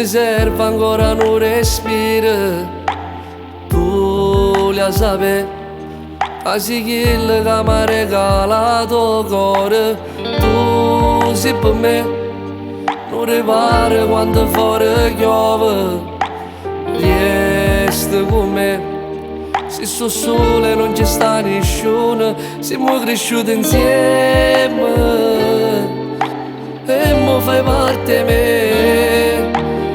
mi serve ancora un respiro. Tu la sape, quasi quello che mi ha regalato il cuore. Tu sei per me, non ripare quando fuori piove. Resta con me, se sto sole non ci sta nessuno. Siamo cresciuti insieme e mo fai parte me.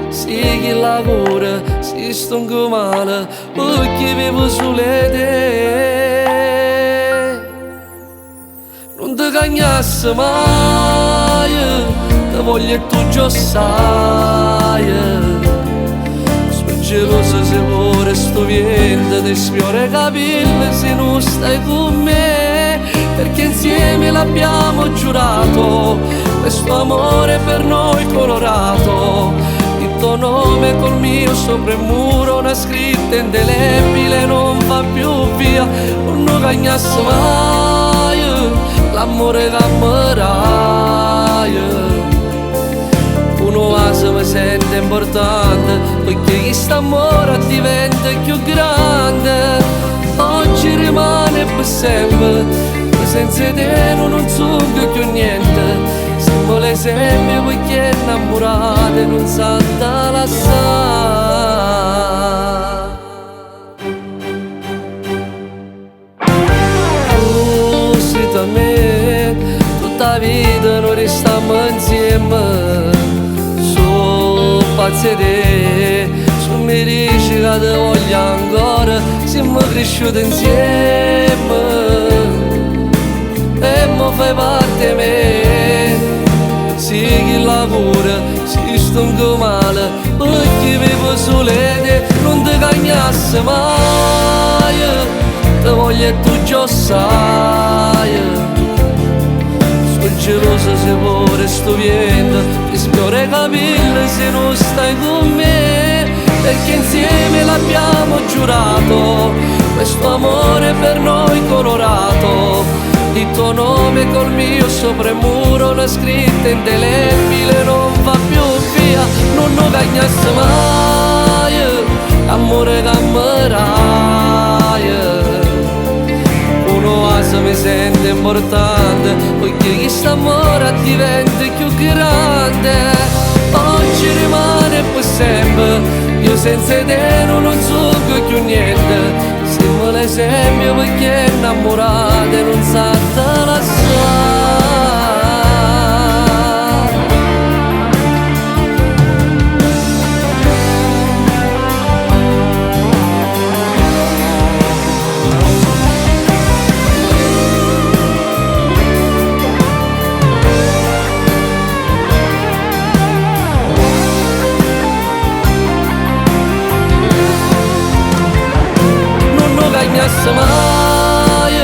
Sì chi lavora, si stanco male, perché vivo solo te. Non ti cagnassi mai, te voglio e tu già sai. Sono geloso se ora sto vento ti sfiora i capelli se non stai con me. Perché insieme l'abbiamo giurato, questo amore per noi colorato. Il tuo nome col mio sopra il muro, una scritta indelebile non va più via. Non cagnasse mai l'amore che ammerai. Uno asa mi sente importante, perché questo amore diventa più grande. Oggi rimane per sempre, ma senza te non so più niente. Siamo l'esempio perché innamorate non sa da lasciare. Tu sei da me, tutta la vita noi restiamo insieme. Sono pazzi te, su mi dici che ti voglio ancora. Siamo cresciuti insieme e mo fai parte me. Sì chi lavora, si stanco male, perché vivo solo te. Non ti cagnassi mai, te voglio e tu già sai. Sono geloso se ora sto vento ti sfiora i capelli se non stai con me. Perché insieme l'abbiamo giurato, questo amore per noi colorato. Il tuo nome col mio sopra il muro, una scritta indelebile non va più via. Non cagnasse mai, amore che ammerai. Uno asa mi sente importante, perché questo amore diventa più grande. Oggi rimane per sempre, io senza te non so più niente. Siamo l'esempio perché innamorate non sa da lasciare. Cagnasse mai,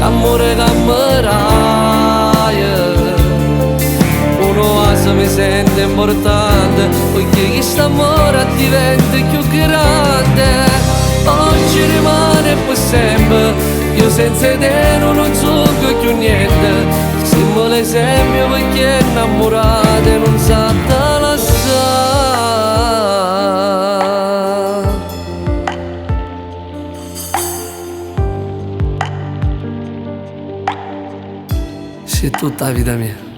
amore che ammerai. Uno asa mi sente importante, perché questo amore diventa più grande. Oggi rimane per sempre, io senza te non so più niente. Siamo l'esempio perché innamorate non sa da lasciare. Sei tutta la vita mia.